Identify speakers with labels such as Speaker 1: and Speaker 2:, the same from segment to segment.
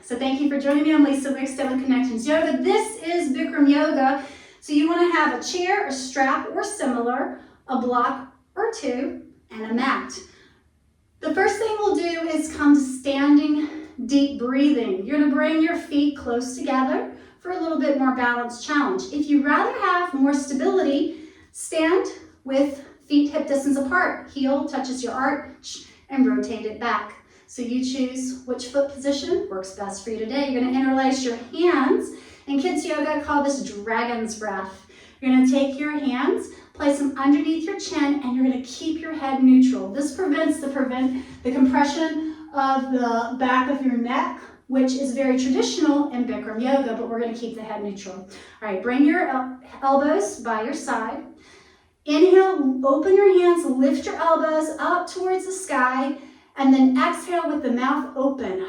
Speaker 1: So thank you for joining me. I'm Lisa Wickstead with Connections Yoga. This is Bikram Yoga. So you want to have a chair, a strap or similar, a block or two, and a mat. The first thing we'll do is come to standing deep breathing. You're going to bring your feet close together for a little bit more balanced challenge. If you'd rather have more stability, stand with feet hip distance apart. Heel touches your arch and rotate it back. So you choose which foot position works best for you today. You're going to interlace your hands. In kids yoga, I call this dragon's breath. You're going to take your hands, place them underneath your chin, and you're going to keep your head neutral. This prevents the compression of the back of your neck, which is very traditional in Bikram yoga, but we're going to keep the head neutral. All right, bring your elbows by your side. Inhale, open your hands, lift your elbows up towards the sky, and then exhale with the mouth open.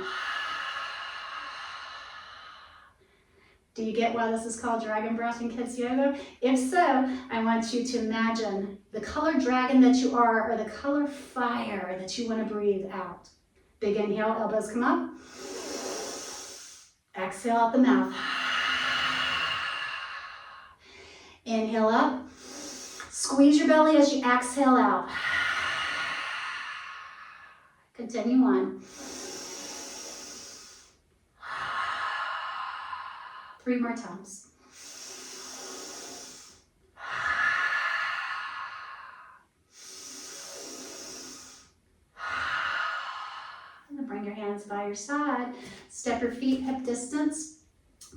Speaker 1: Do you get why this is called dragon breath in kids yoga? If so, I want you to imagine the color dragon that you are, or the color fire that you want to breathe out. Big inhale, elbows come up. Exhale out the mouth. Inhale up. Squeeze your belly as you exhale out. Continue on. 3 more times. And then bring your hands by your side. Step your feet hip distance.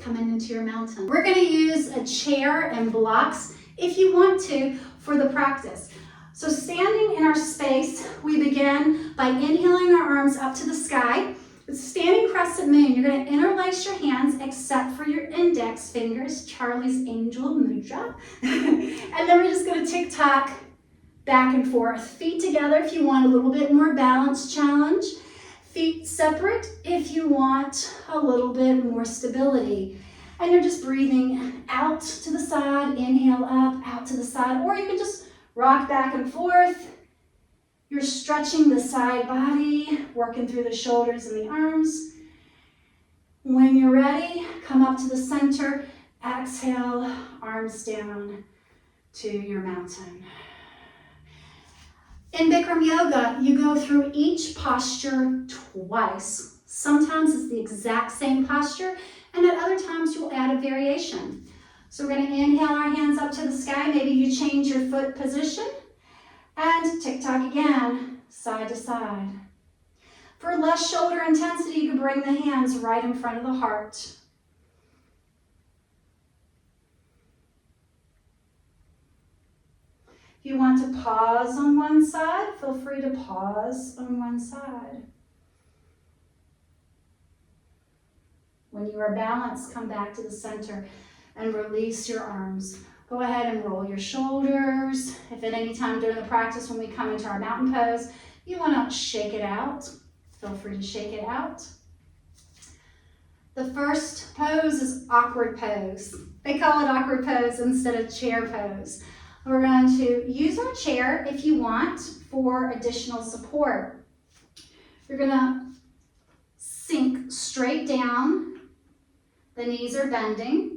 Speaker 1: Come into your mountain. We're going to use a chair and blocks if you want to for the practice. So standing in our space, we begin by inhaling our arms up to the sky. With standing crescent moon, you're going to interlace your hands except for your index fingers, Charlie's Angel Mudra. And then we're just going to tick-tock back and forth. Feet together if you want a little bit more balanced challenge. Feet separate if you want a little bit more stability. And you're just breathing out to the side, inhale up, out to the side, or you can just rock back and forth. You're stretching the side body, working through the shoulders and the arms. When you're ready, come up to the center, exhale, arms down to your mountain. In Bikram yoga, you go through each posture twice. Sometimes it's the exact same posture, and at other times you'll add a variation. So we're going to inhale our hands up to the sky. Maybe you change your foot position. And tick-tock again, side to side. For less shoulder intensity, you can bring the hands right in front of the heart. If you want to pause on one side, feel free to pause on one side. When you are balanced, come back to the center and release your arms. Go ahead and roll your shoulders. If at any time during the practice when we come into our mountain pose, you want to shake it out, feel free to shake it out. The first pose is awkward pose. They call it awkward pose instead of chair pose. We're going to use our chair if you want for additional support. You're going to sink straight down. The knees are bending.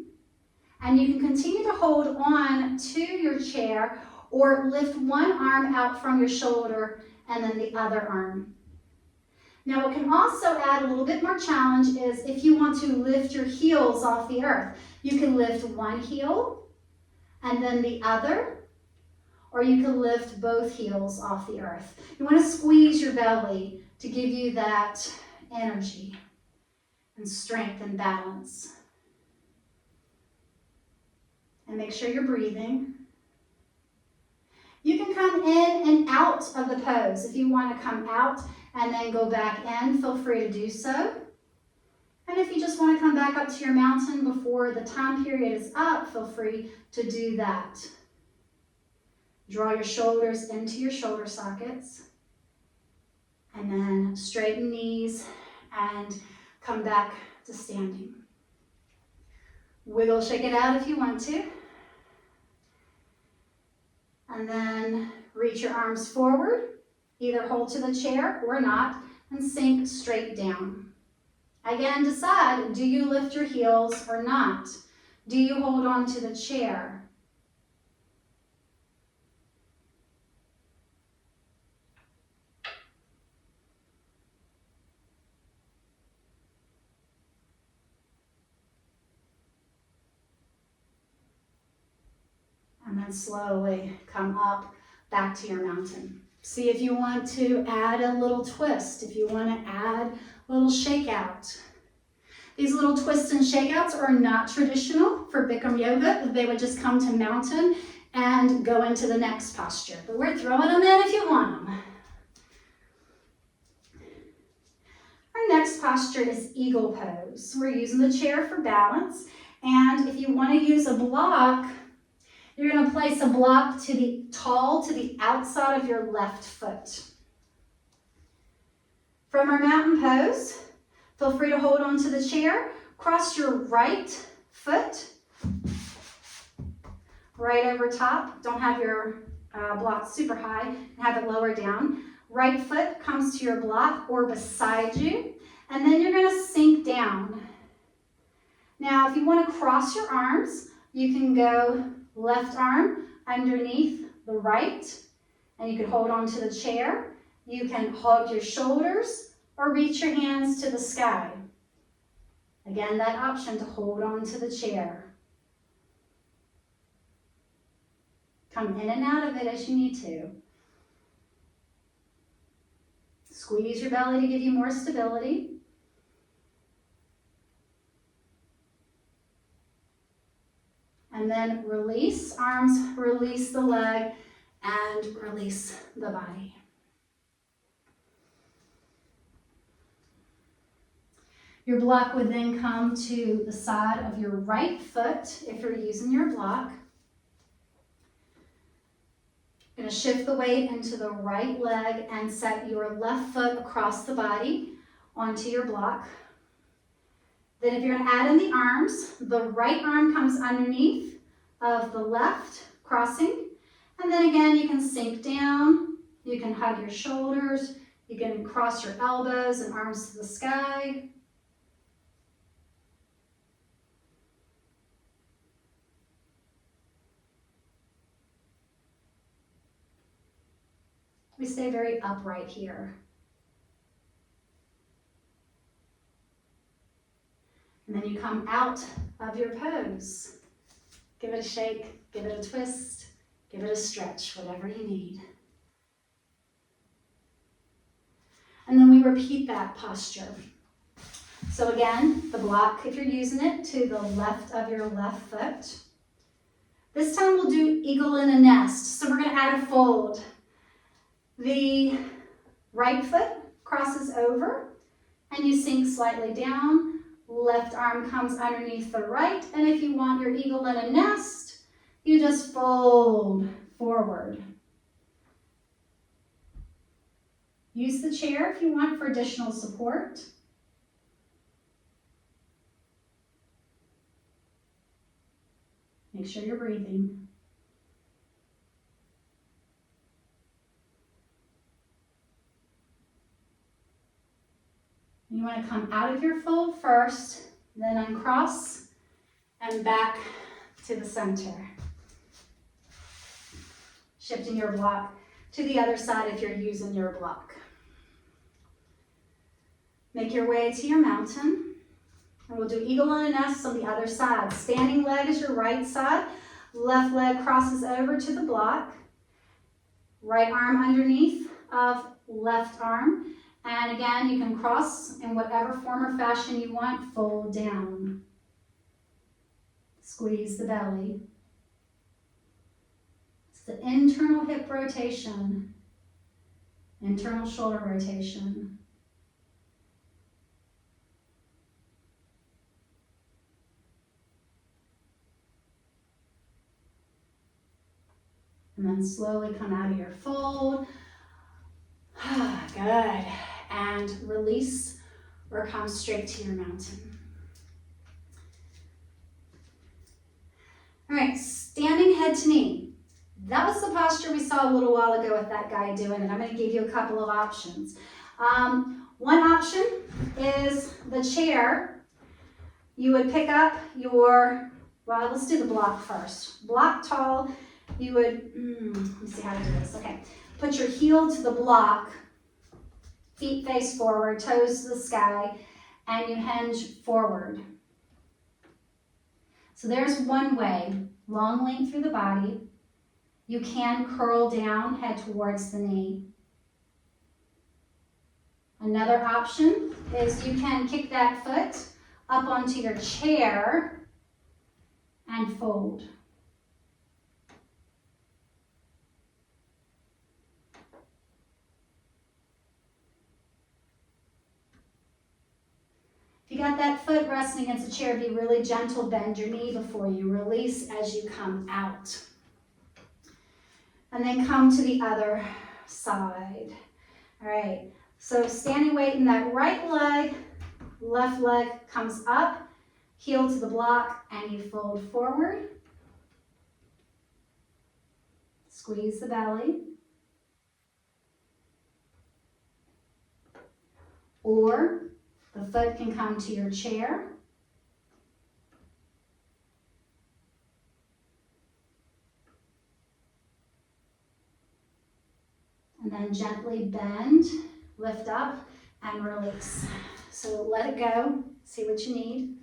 Speaker 1: And you can continue to hold on to your chair or lift one arm out from your shoulder and then the other arm. Now what can also add a little bit more challenge is if you want to lift your heels off the earth. You can lift one heel and then the other, or you can lift both heels off the earth. You want to squeeze your belly to give you that energy and strength and balance. And make sure you're breathing. You can come in and out of the pose. If you want to come out and then go back in, feel free to do so. And if you just want to come back up to your mountain before the time period is up, feel free to do that. Draw your shoulders into your shoulder sockets. And then straighten knees and come back to standing. Wiggle, shake it out if you want to. And then reach your arms forward, either hold to the chair or not, and sink straight down. Again, decide, do you lift your heels or not? Do you hold on to the chair? And then slowly come up back to your mountain. See if you want to add a little twist, if you want to add a little shakeout. These little twists and shakeouts are not traditional for Bikram yoga. They would just come to mountain and go into the next posture. But we're throwing them in if you want them. Our next posture is eagle pose. We're using the chair for balance. And if you want to use a block, you're going to place a block to the outside of your left foot. From our mountain pose, feel free to hold on to the chair. Cross your right foot right over top. Don't have your block super high and have it lower down. Right foot comes to your block or beside you, and then you're going to sink down. Now, if you want to cross your arms, you can go left arm underneath the right, and you can hold on to the chair. You can hug your shoulders or reach your hands to the sky. Again, that option to hold on to the chair. Come in and out of it as you need to. Squeeze your belly to give you more stability. And then release arms, release the leg, and release the body. Your block would then come to the side of your right foot if you're using your block. You're going to shift the weight into the right leg and set your left foot across the body onto your block. Then if you're going to add in the arms, the right arm comes underneath of the left, crossing. And then again, you can sink down. You can hug your shoulders. You can cross your elbows and arms to the sky. We stay very upright here. And then you come out of your pose. Give it a shake, give it a twist, give it a stretch, whatever you need. And then we repeat that posture. So again, the block, if you're using it, to the left of your left foot. This time we'll do eagle in a nest. So we're going to add a fold. The right foot crosses over and you sink slightly down. Left arm comes underneath the right, and if you want your eagle in a nest, you just fold forward. Use the chair if you want for additional support. Make sure you're breathing. You want to come out of your fold first, then uncross and back to the center. Shifting your block to the other side if you're using your block. Make your way to your mountain. And we'll do eagle in a nest on the other side. Standing leg is your right side. Left leg crosses over to the block. Right arm underneath of left arm. And again, you can cross in whatever form or fashion you want. Fold down. Squeeze the belly. It's the internal hip rotation, internal shoulder rotation. And then slowly come out of your fold. Good. And release or come straight to your mountain. All right, standing head to knee. That was the posture we saw a little while ago with that guy doing it. I'm going to give you a couple of options. One option is the chair. You would pick up your, well, let's do the block first. Block tall, you would, let me see how to do this. Okay, put your heel to the block, feet face forward, toes to the sky, and you hinge forward. So there's one way, long length through the body. You can curl down, head towards the knee. Another option is you can kick that foot up onto your chair and fold. If you got that foot resting against the chair, be really gentle, bend your knee before you release as you come out. And then come to the other side. All right, so standing weight in that right leg, left leg comes up, heel to the block, and you fold forward. Squeeze the belly. Or the foot can come to your chair. And then gently bend, lift up, and release. So let it go, see what you need.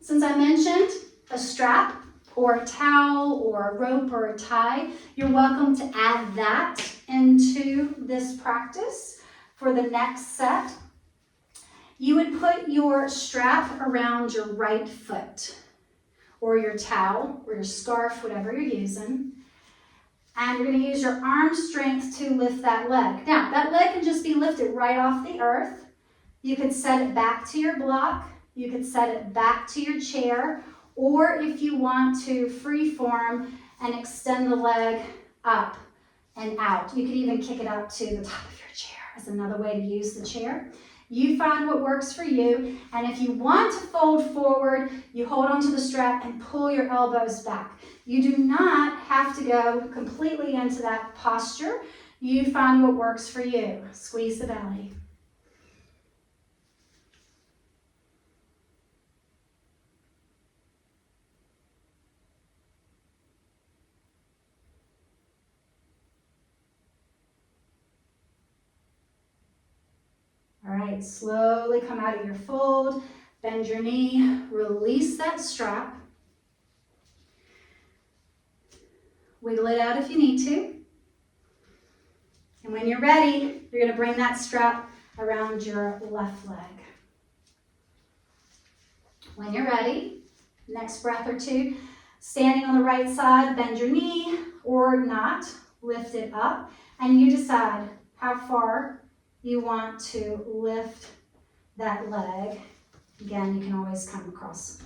Speaker 1: Since I mentioned a strap or a towel or a rope or a tie, you're welcome to add that into this practice for the next set. You would put your strap around your right foot or your towel or your scarf, whatever you're using. And you're going to use your arm strength to lift that leg. Now, that leg can just be lifted right off the earth. You could set it back to your block. You could set it back to your chair. Or if you want to free form and extend the leg up and out. You could even kick it up to the top of your chair as another way to use the chair. You find what works for you. And if you want to fold forward, you hold onto the strap and pull your elbows back. You do not have to go completely into that posture. You find what works for you. Squeeze the belly. All right, slowly come out of your fold, bend your knee, release that strap. Wiggle it out if you need to. And when you're ready, you're going to bring that strap around your left leg. When you're ready, next breath or two, standing on the right side, bend your knee or not, lift it up, and you decide how far you want to lift that leg. Again, you can always come across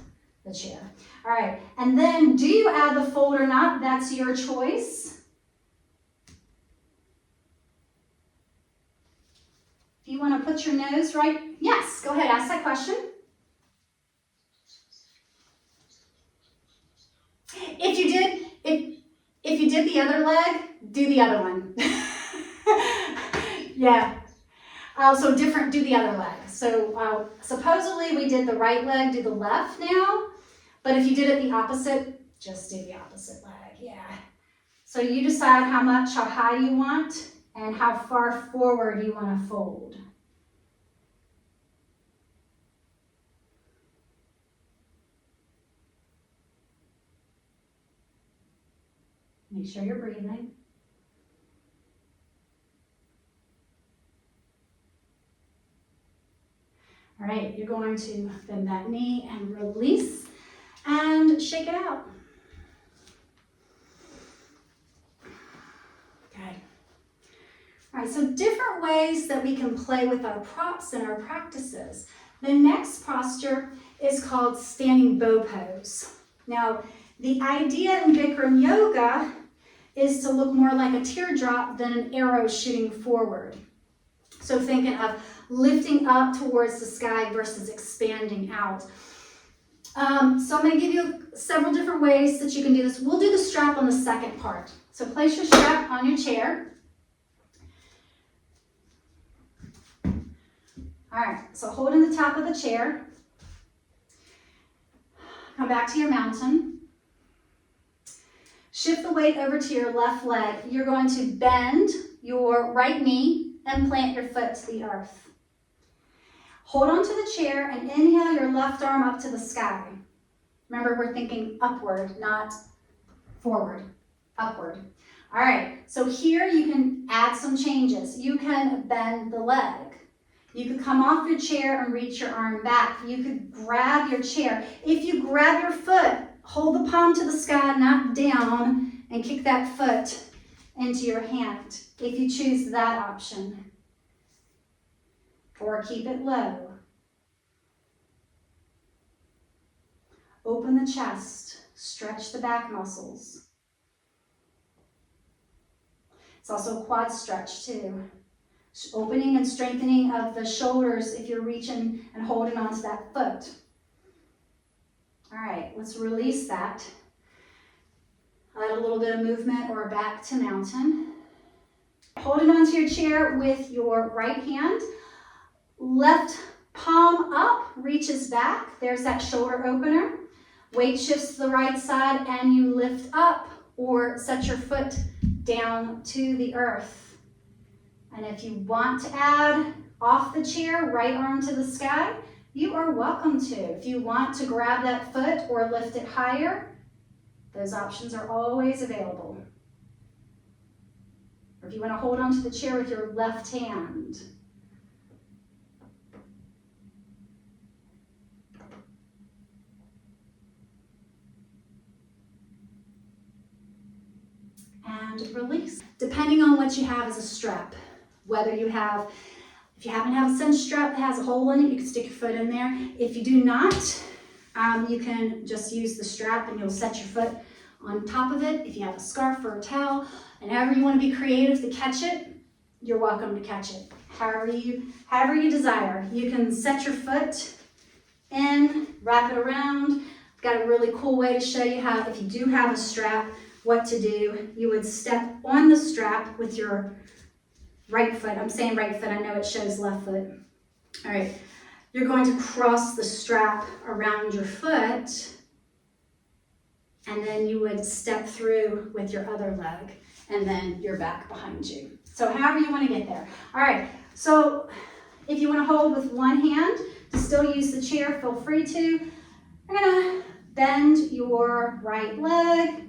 Speaker 1: the chair. All right, and then do you add the fold or not? That's your choice. If you want to put your nose right, yes, go ahead, ask that question. If you did the other leg, do the other one. Yeah. So different, do the other leg. So supposedly we did the right leg, do the left now. But if you did it the opposite, just do the opposite leg, yeah. So you decide how high you want and how far forward you want to fold. Make sure you're breathing. All right, you're going to bend that knee and release and shake it out. Okay. All right, so different ways that we can play with our props in our practices. The next posture is called standing bow pose. Now, the idea in Bikram yoga is to look more like a teardrop than an arrow shooting forward. So thinking of lifting up towards the sky versus expanding out. So I'm going to give you several different ways that you can do this. We'll do the strap on the second part. So place your strap on your chair. All right, so holding the top of the chair. Come back to your mountain. Shift the weight over to your left leg. You're going to bend your right knee and plant your foot to the earth. Hold on to the chair and inhale your left arm up to the sky. Remember, we're thinking upward, not forward, upward. All right, so here you can add some changes. You can bend the leg. You could come off your chair and reach your arm back. You could grab your chair. If you grab your foot, hold the palm to the sky, not down, and kick that foot into your hand, if you choose that option. Or keep it low. Open the chest, stretch the back muscles. It's also a quad stretch too. Opening and strengthening of the shoulders if you're reaching and holding onto that foot. All right, let's release that. Add a little bit of movement or back to mountain. Holding onto your chair with your right hand. Left palm up, reaches back. There's that shoulder opener. Weight shifts to the right side and you lift up or set your foot down to the earth. And if you want to add off the chair, right arm to the sky, you are welcome to. If you want to grab that foot or lift it higher, those options are always available. Or if you want to hold onto the chair with your left hand. And release. Depending on what you have as a strap, whether you have, if you happen to have a cinch strap that has a hole in it, you can stick your foot in there. If you do not, you can just use the strap and you'll set your foot on top of it. If you have a scarf or a towel, and however you want to be creative to catch it, you're welcome to catch it. However you desire. You can set your foot in, wrap it around. I've got a really cool way to show you how, if you do have a strap, what to do. You would step on the strap with your right foot. I'm saying right foot, I know it shows left foot. All right, you're going to cross the strap around your foot, and then you would step through with your other leg, and then your back behind you. So however you want to get there. All right, so if you want to hold with one hand to still use the chair, feel free to. You're gonna bend your right leg,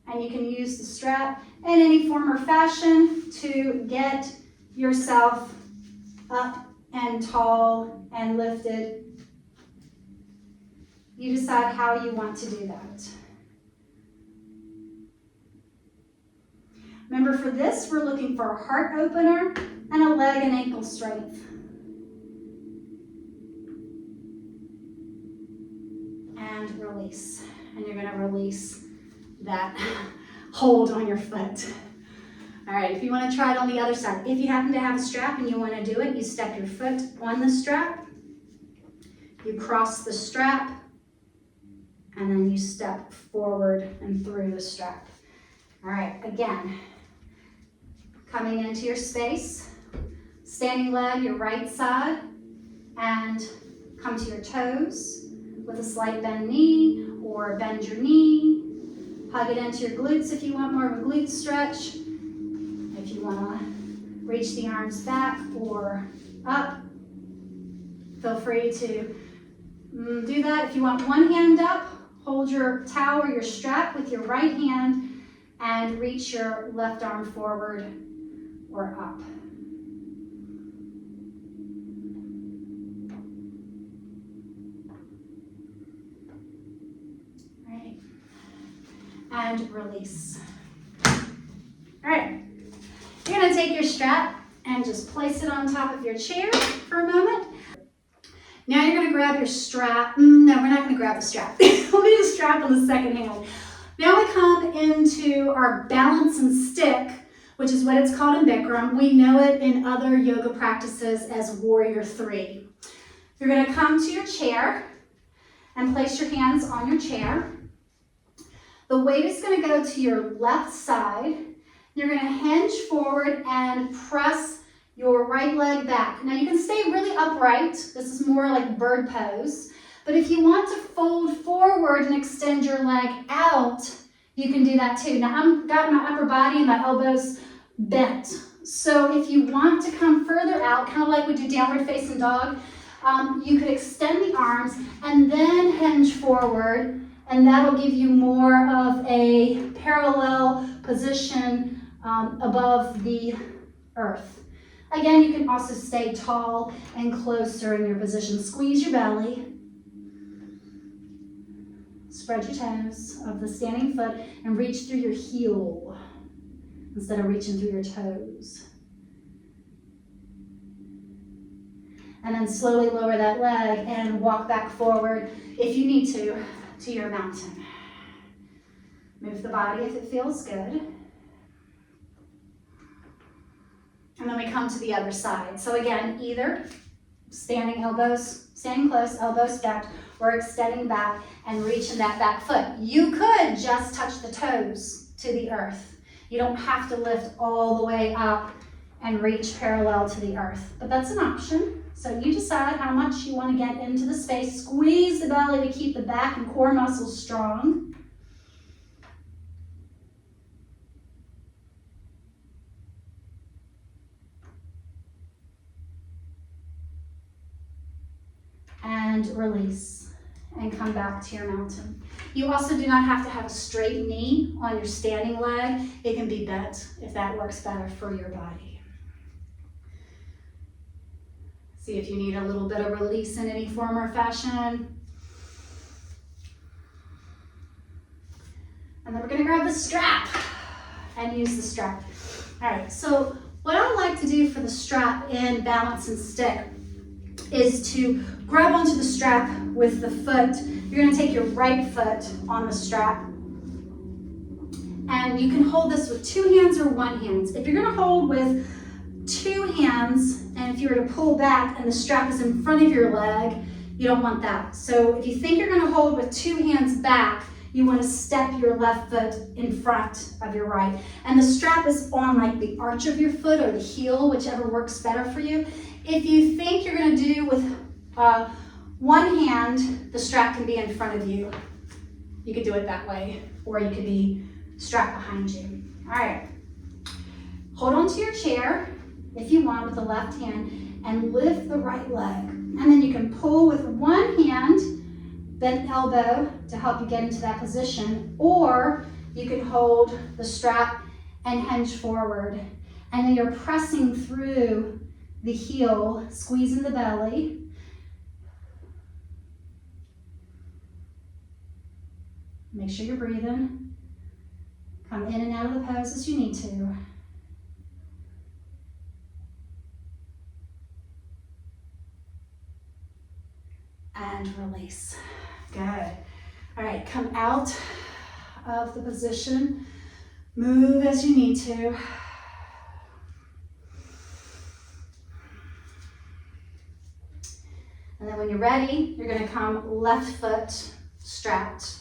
Speaker 1: and you can use the strap in any form or fashion to get yourself up and tall and lifted. You decide how you want to do that. Remember, for this, we're looking for a heart opener and a leg and ankle strength. And release. And you're gonna release that hold on your foot. All right, if you want to try it on the other side, if you happen to have a strap and you want to do it, you step your foot on the strap, you cross the strap, and then you step forward and through the strap. All right, again, coming into your space, standing leg, your right side, and come to your toes with a slight bend knee, or bend your knee. Hug it into your glutes if you want more of a glute stretch. If you want to reach the arms back or up, feel free to do that. If you want one hand up, hold your towel or your strap with your right hand and reach your left arm forward or up. And release. All right, you're gonna take your strap and just place it on top of your chair for a moment. Now you're gonna grab your strap. No, we're not gonna grab the strap. We'll do the strap on the second hand. Now we come into our balance and stick, which is what it's called in Bikram. We know it in other yoga practices as Warrior 3. You're gonna come to your chair and place your hands on your chair. The weight is going to go to your left side. You're going to hinge forward and press your right leg back. Now you can stay really upright. This is more like bird pose. But if you want to fold forward and extend your leg out, you can do that too. Now I've got my upper body and my elbows bent. So if you want to come further out, kind of like we do downward facing dog, you could extend the arms and then hinge forward, and that'll give you more of a parallel position above the earth. Again, you can also stay tall and closer in your position. Squeeze your belly. Spread your toes of the standing foot and reach through your heel instead of reaching through your toes. And then slowly lower that leg and walk back forward if you need to your mountain. Move the body if it feels good. And then we come to the other side. So again, either standing close, elbows stacked, or extending back and reaching that back foot. You could just touch the toes to the earth. You don't have to lift all the way up and reach parallel to the earth, but that's an option. So you decide how much you want to get into the space. Squeeze the belly to keep the back and core muscles strong. And release and come back to your mountain. You also do not have to have a straight knee on your standing leg. It can be bent if that works better for your body. See if you need a little bit of release in any form or fashion. And then we're gonna grab the strap and use the strap. All right, so what I like to do for the strap in balance and stick is to grab onto the strap with the foot. You're gonna take your right foot on the strap, and you can hold this with two hands or one hand. If you're gonna hold with two hands, and if you were to pull back and the strap is in front of your leg, you don't want that. So if you think you're gonna hold with two hands back, you want to step your left foot in front of your right. And the strap is on like the arch of your foot or the heel, whichever works better for you. If you think you're going to do with one hand, the strap can be in front of you. You could do it that way, or you could be strapped behind you. All right. Hold on to your chair if you want with the left hand and lift the right leg. And then you can pull with one hand, bent elbow to help you get into that position, or you can hold the strap and hinge forward. And then you're pressing through the heel, squeezing the belly. Make sure you're breathing. Come in and out of the pose as you need to. And release. Good. All right, come out of the position. Move as you need to. And then when you're ready, you're going to come left foot strapped.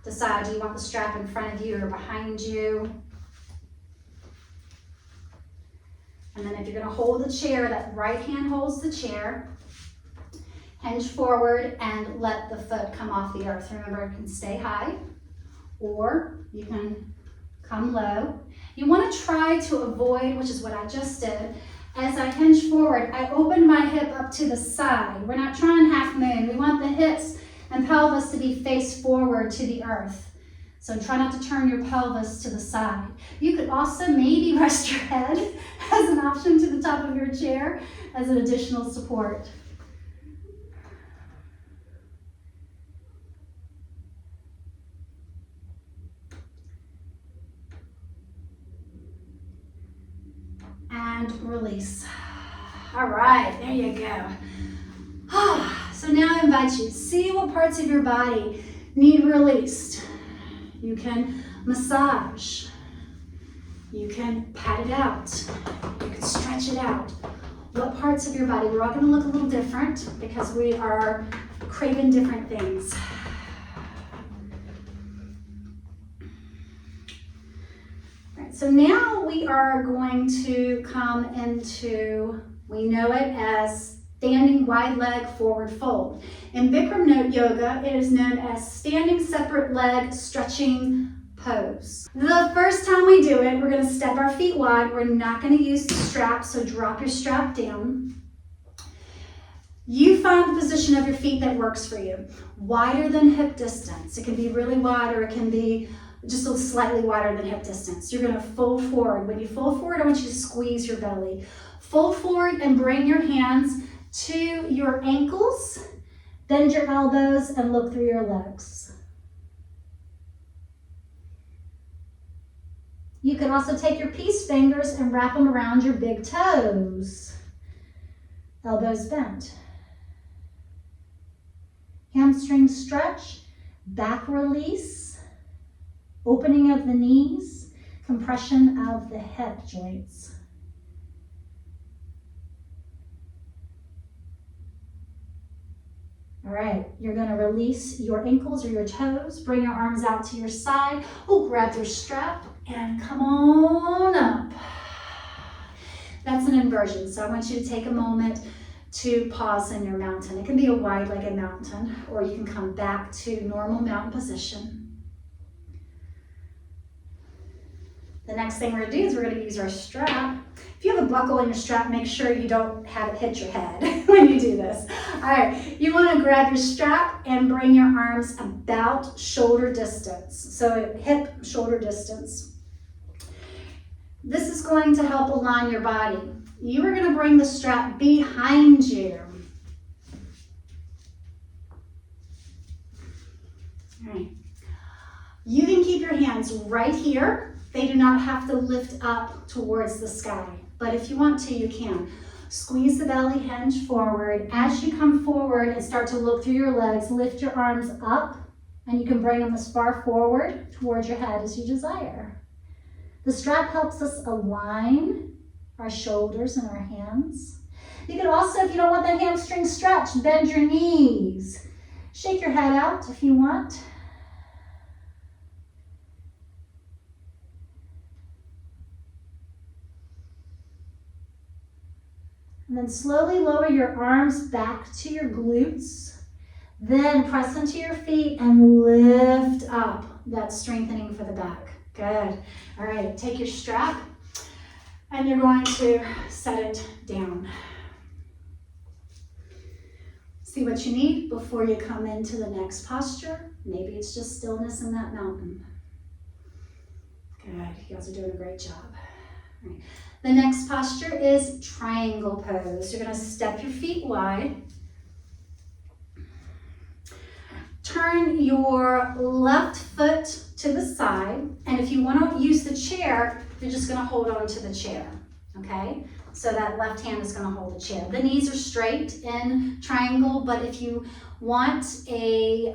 Speaker 1: Decide, do you want the strap in front of you or behind you? And then if you're going to hold the chair, that right hand holds the chair. Hinge forward and let the foot come off the earth. Remember, it can stay high or you can come low. You want to try to avoid, which is what I just did, as I hinge forward, I open my hip up to the side. We're not trying half moon. We want the hips and pelvis to be face forward to the earth. So try not to turn your pelvis to the side. You could also maybe rest your head as an option to the top of your chair as an additional support. And release. All right, there you go. So now I invite you to see what parts of your body need released. You can massage. You can pat it out. You can stretch it out. What parts of your body? We're all going to look a little different because we are craving different things. so now we are going to come into, we know it as standing wide leg forward fold. In Bikram yoga, it is known as standing separate leg stretching pose. The first time we do it, we're going to step our feet wide. We're not going to use the strap, so drop your strap down. You find the position of your feet that works for you. Wider than hip distance. It can be really wide or it can be just a slightly wider than hip distance. You're going to fold forward. When you fold forward, I want you to squeeze your belly. Fold forward and bring your hands to your ankles. Bend your elbows and look through your legs. You can also take your peace fingers and wrap them around your big toes. Elbows bent. Hamstring stretch, back release, opening of the knees, compression of the hip joints. All right, you're going to release your ankles or your toes, bring your arms out to your side. Oh, grab your strap and come on up. That's an inversion, so I want you to take a moment to pause in your mountain. It can be a wide-legged mountain, or you can come back to normal mountain position. The next thing we're going to do is we're going to use our strap. If you have a buckle in your strap, make sure you don't have it hit your head when you do this. All right, you want to grab your strap and bring your arms about shoulder distance. So hip shoulder distance. This is going to help align your body. You are going to bring the strap behind you. All right. You can keep your hands right here. They do not have to lift up towards the sky, but if you want to, you can. Squeeze the belly, hinge forward. As you come forward and start to look through your legs, lift your arms up, and you can bring them as far forward towards your head as you desire. The strap helps us align our shoulders and our hands. You can also, if you don't want that hamstring stretch, bend your knees. Shake your head out if you want. And then slowly lower your arms back to your glutes. Then press into your feet and lift up. That's strengthening for the back. Good. All right, take your strap and you're going to set it down. See what you need before you come into the next posture. Maybe it's just stillness in that mountain. Good, you guys are doing a great job. All right. The next posture is triangle pose. You're gonna step your feet wide. Turn your left foot to the side, and if you want to use the chair, you're just going to hold on to the chair, okay? So that left hand is going to hold the chair. The knees are straight in triangle, but if you want a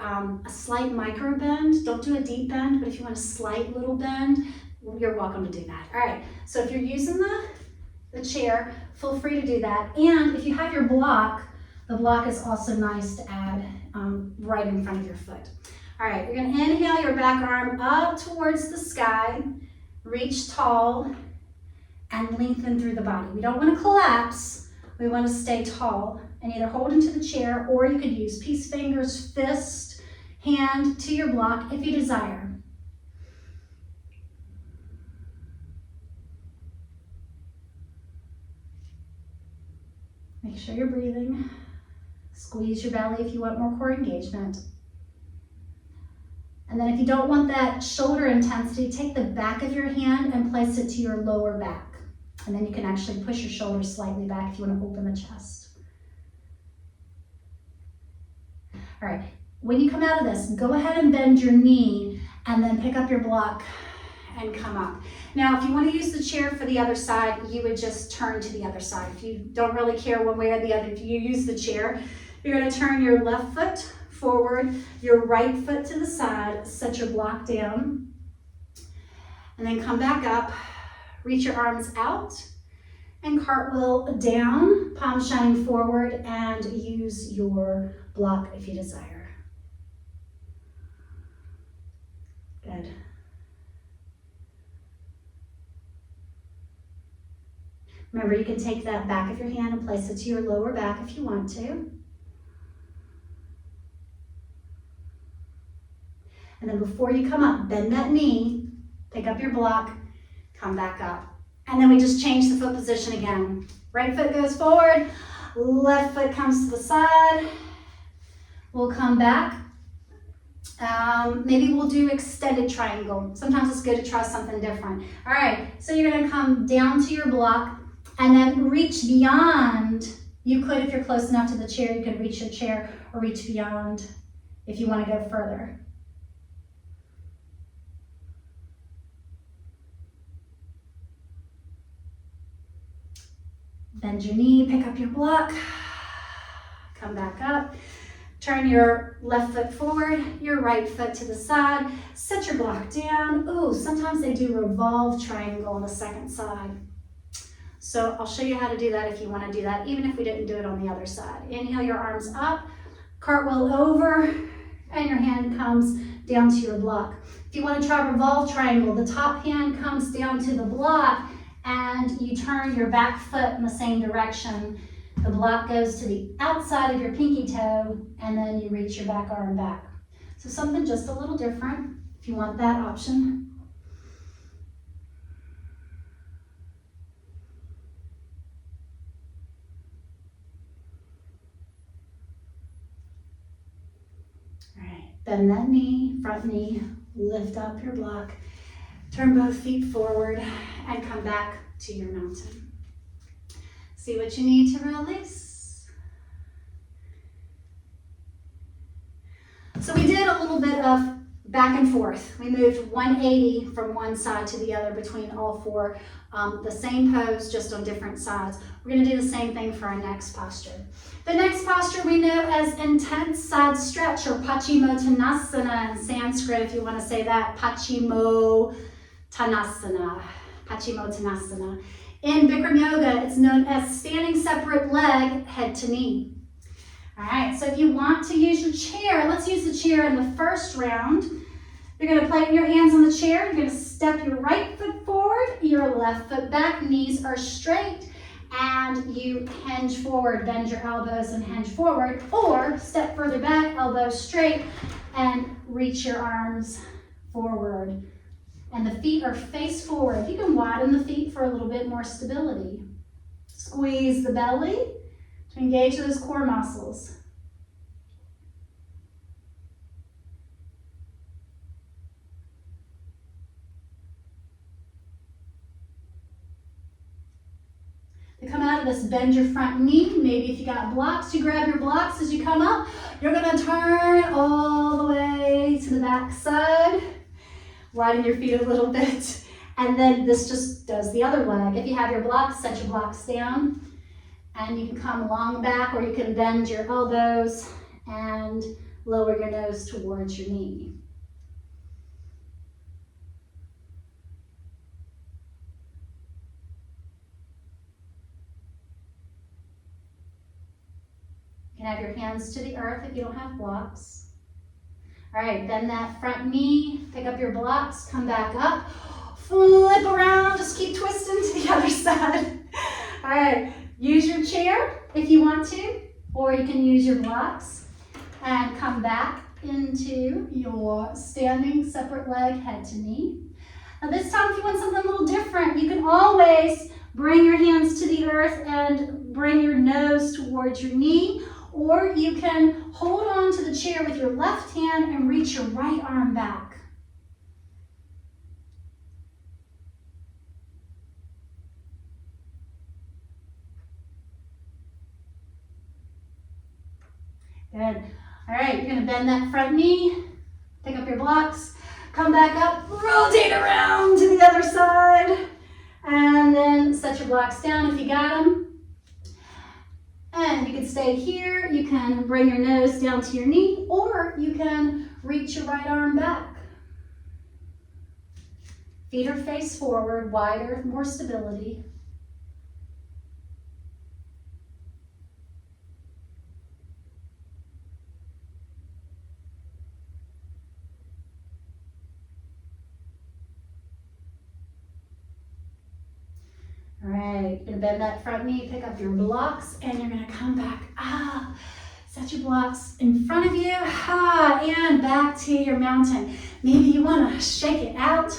Speaker 1: slight micro bend, don't do a deep bend, but if you want a slight little bend, you're welcome to do that. All right, so if you're using the chair, feel free to do that. And if you have your block, the block is also nice to add right in front of your foot. All right, you're gonna inhale your back arm up towards the sky, reach tall, and lengthen through the body. We don't wanna collapse, we wanna stay tall and either hold into the chair, or you could use peace fingers, fist, hand to your block if you desire. Make sure you're breathing. Squeeze your belly if you want more core engagement. And then if you don't want that shoulder intensity, take the back of your hand and place it to your lower back. And then you can actually push your shoulders slightly back if you want to open the chest. All right, when you come out of this, go ahead and bend your knee and then pick up your block and come up. Now, if you want to use the chair for the other side, you would just turn to the other side. If you don't really care one way or the other, if you use the chair, you're going to turn your left foot forward, your right foot to the side, set your block down, and then come back up, reach your arms out, and cartwheel down, palms shining forward, and use your block if you desire. Good. Remember, you can take that back of your hand and place it to your lower back if you want to. And then before you come up, bend that knee, pick up your block, come back up. And then we just change the foot position again. Right foot goes forward, left foot comes to the side. We'll come back. Maybe we'll do extended triangle. Sometimes it's good to try something different. All right, so you're gonna come down to your block and then reach beyond. You could, if you're close enough to the chair, you could reach your chair or reach beyond if you wanna go further. Bend your knee, pick up your block, come back up. Turn your left foot forward, your right foot to the side. Set your block down. Ooh, sometimes they do revolve triangle on the second side. So I'll show you how to do that if you want to do that, even if we didn't do it on the other side. Inhale your arms up, cartwheel over, and your hand comes down to your block. If you want to try revolve triangle, the top hand comes down to the block and you turn your back foot in the same direction. The block goes to the outside of your pinky toe, and then you reach your back arm back. So something just a little different, if you want that option. All right, bend that knee, front knee, lift up your block, turn both feet forward, and come back to your mountain. See what you need to release. So we did a little bit of back and forth. We moved 180 from one side to the other between all four. The same pose, just on different sides. We're going to do the same thing for our next posture. The next posture we know as intense side stretch, or Paschimottanasana in Sanskrit, if you want to say that. Paschimottanasana. Paschimottanasana. In Bikram Yoga, it's known as standing separate leg, head to knee. All right, so if you want to use your chair, let's use the chair in the first round. You're going to place your hands on the chair. You're going to step your right foot forward, your left foot back, knees are straight, and you hinge forward, bend your elbows and hinge forward, or step further back, elbows straight, and reach your arms forward. And the feet are face forward. You can widen the feet for a little bit more stability. Squeeze the belly to engage those core muscles. To come out of this, bend your front knee. Maybe if you got blocks, you grab your blocks as you come up. You're gonna turn all the way to the back side. Widen your feet a little bit. And then this just does the other leg. If you have your blocks, set your blocks down. And you can come along back, or you can bend your elbows and lower your nose towards your knee. You can have your hands to the earth if you don't have blocks. All right, bend that front knee, pick up your blocks, come back up, flip around, just keep twisting to the other side. All right, use your chair if you want to, or you can use your blocks and come back into your standing separate leg, head to knee. Now this time, if you want something a little different, you can always bring your hands to the earth and bring your nose towards your knee, or you can hold on to the chair with your left hand and reach your right arm back. Good. All right, you're gonna bend that front knee, pick up your blocks, come back up, rotate around to the other side, and then set your blocks down if you got them. And you can stay here, you can bring your nose down to your knee, or you can reach your right arm back. Feet are face forward, wider, more stability. All right, you're gonna bend that front knee, pick up your blocks, and you're gonna come back. Set your blocks in front of you, and back to your mountain. Maybe you wanna shake it out,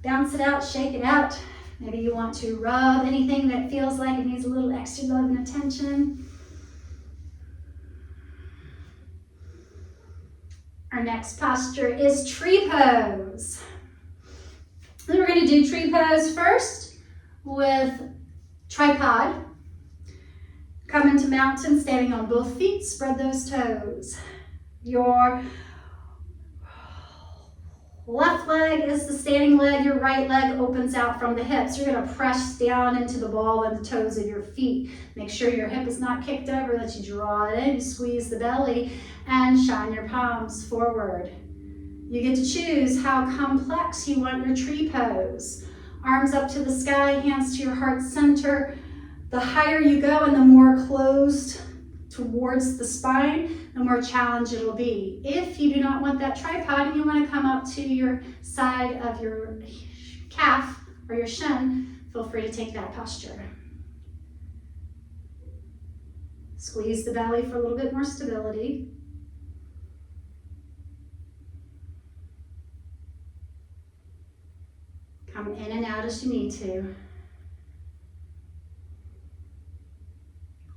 Speaker 1: bounce it out, shake it out. Maybe you want to rub anything that feels like it needs a little extra love and attention. Our next posture is tree pose. Then we're going to do tree pose first with tripod. Come into mountain, standing on both feet, spread those toes. Your left leg is the standing leg, your right leg opens out from the hips. You're going to press down into the ball and the toes of your feet. Make sure your hip is not kicked over, that you draw it in, you squeeze the belly, and shine your palms forward. You get to choose how complex you want your tree pose. Arms up to the sky, hands to your heart center. The higher you go and the more closed towards the spine, the more challenge it'll be. If you do not want that tripod and you want to come up to your side of your calf or your shin, feel free to take that posture. Squeeze the belly for a little bit more stability. Come in and out as you need to.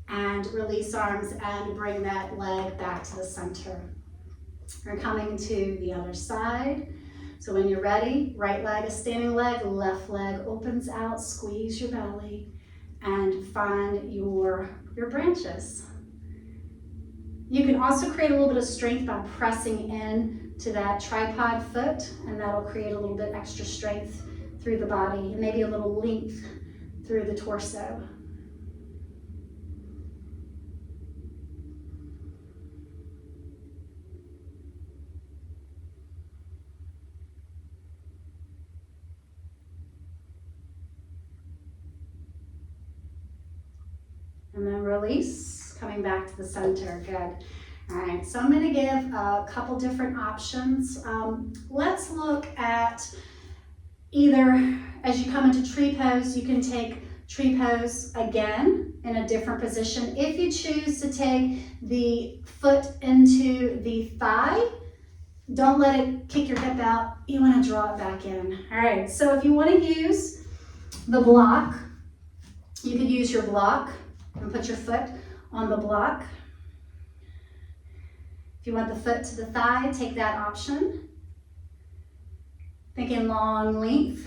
Speaker 1: And release arms and bring that leg back to the center. We're coming to the other side. So when you're ready, right leg is standing leg, left leg opens out, squeeze your belly, and find your branches. You can also create a little bit of strength by pressing in to that tripod foot, and that'll create a little bit extra strength through the body, and maybe a little length through the torso. And then release, coming back to the center, good. All right, so I'm gonna give a couple different options. Let's look at either, as you come into tree pose, you can take tree pose again in a different position. If you choose to take the foot into the thigh, don't let it kick your hip out. You wanna draw it back in. All right, so if you wanna use the block, you could use your block and put your foot on the block. If you want the foot to the thigh, take that option. Thinking long length.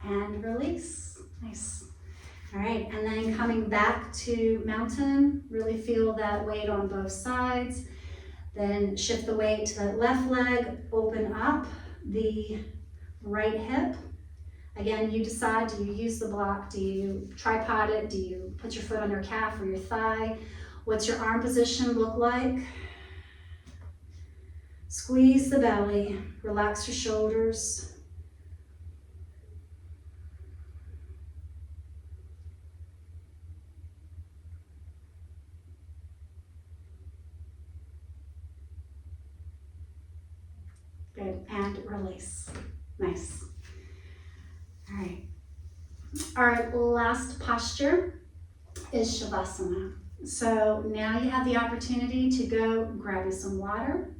Speaker 1: And release. Nice. All right, and then coming back to mountain, really feel that weight on both sides. Then shift the weight to the left leg, open up the right hip. Again, you decide, do you use the block? Do you tripod it? Do you put your foot on your calf or your thigh? What's your arm position look like? Squeeze the belly, relax your shoulders. Good, and release. Nice. All right. Our last posture is Shavasana. So now you have the opportunity to go grab you some water,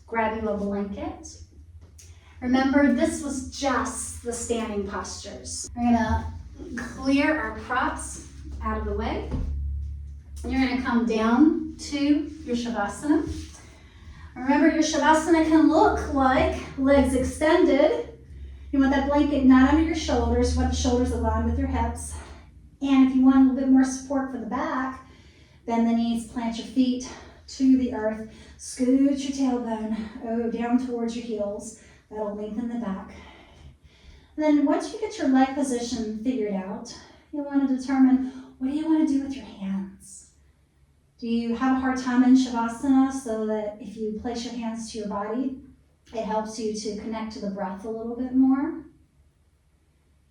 Speaker 1: grab you a blanket. Remember, this was just the standing postures. We're gonna clear our props out of the way. And you're gonna come down to your Shavasana. Remember, your Shavasana can look like legs extended. You want that blanket not under your shoulders, you want the shoulders aligned with your hips. And if you want a little bit more support for the back, bend the knees, plant your feet to the earth, scoot your tailbone down towards your heels. That'll lengthen the back. And then once you get your leg position figured out, you'll want to determine, what do you want to do with your hands? Do you have a hard time in Shavasana so that if you place your hands to your body, it helps you to connect to the breath a little bit more?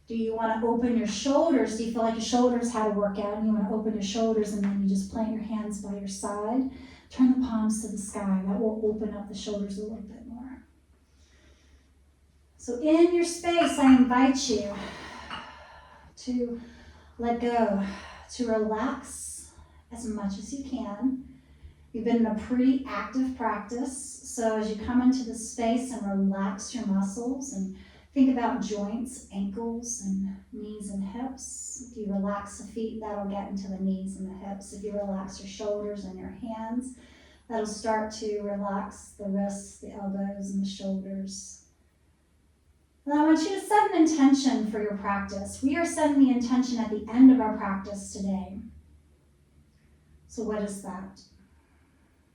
Speaker 1: Do you want to open your shoulders? Do you feel like your shoulders had to work out and you want to open your shoulders and then you just plant your hands by your side? Turn the palms to the sky. That will open up the shoulders a little bit more. So in your space, I invite you to let go, to relax as much as you can. You've been in a pretty active practice, so as you come into the space and relax your muscles and think about joints, ankles, and knees and hips. If you relax the feet, that'll get into the knees and the hips. If you relax your shoulders and your hands, that'll start to relax the wrists, the elbows, and the shoulders. And I want you to set an intention for your practice. We are setting the intention at the end of our practice today. So what is that?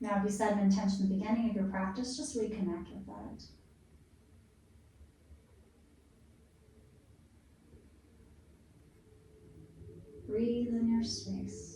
Speaker 1: Now, if you set an intention at the beginning of your practice, just reconnect with that. Breathe in your space.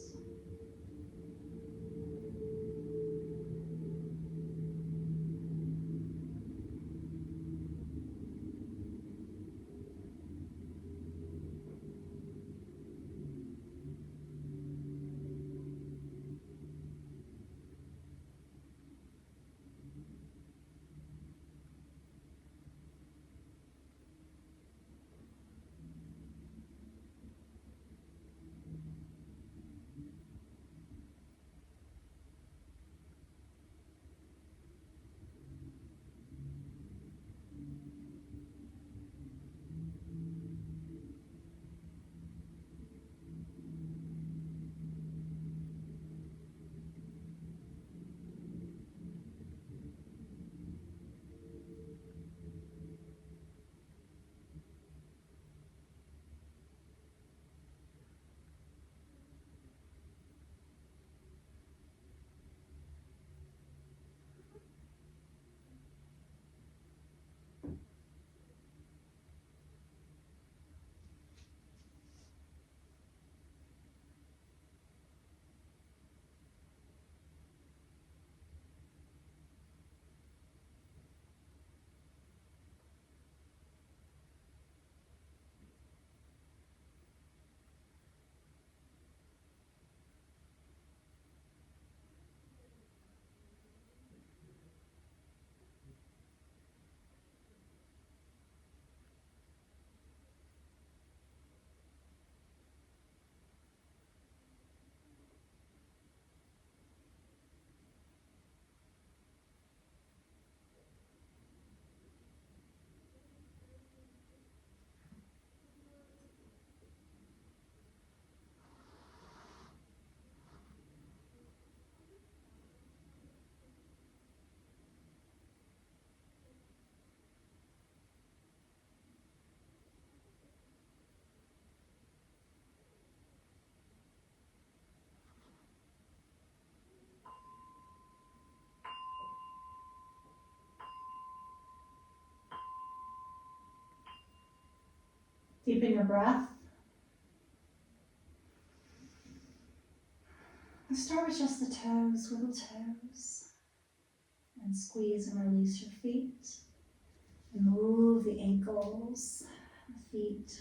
Speaker 1: Deepen your breath. Let's start with just the toes, little toes. And squeeze and release your feet. And move the ankles, the feet,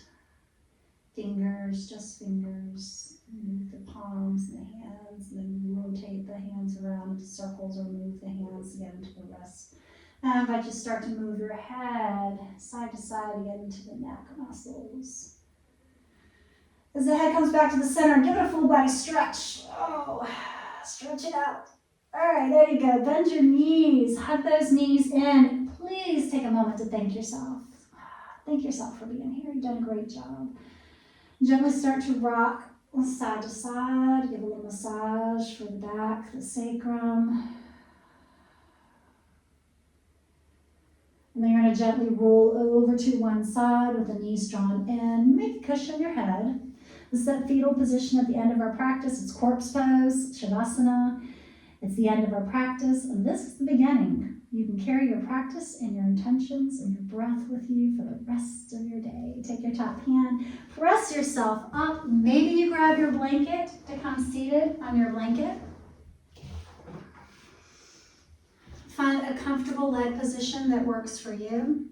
Speaker 1: fingers, just fingers. Move the palms and the hands, and then rotate the hands around into circles or move the hands again to the wrist. Now I invite you to start to move your head side to side again into the neck muscles. As the head comes back to the center, give it a full body stretch. Oh, stretch it out. All right, there you go. Bend your knees, hug those knees in. Please take a moment to thank yourself. Thank yourself for being here. You've done a great job. Gently start to rock side to side. Give a little massage for the back, the sacrum. And then you're going to gently roll over to one side with the knees drawn in. Maybe cushion your head. This is that fetal position at the end of our practice. It's corpse pose, Shavasana. It's the end of our practice, and this is the beginning. You can carry your practice and your intentions and your breath with you for the rest of your day. Take your top hand, press yourself up. Maybe you grab your blanket to come seated on your blanket. Find a comfortable leg position that works for you.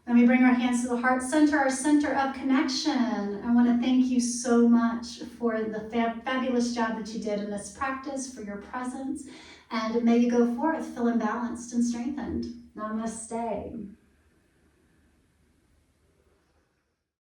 Speaker 1: I And we bring our hands to the heart center, our center of connection. I want to thank you so much for the fabulous job that you did in this practice, for your presence. And may you go forth feeling balanced and strengthened. Namaste.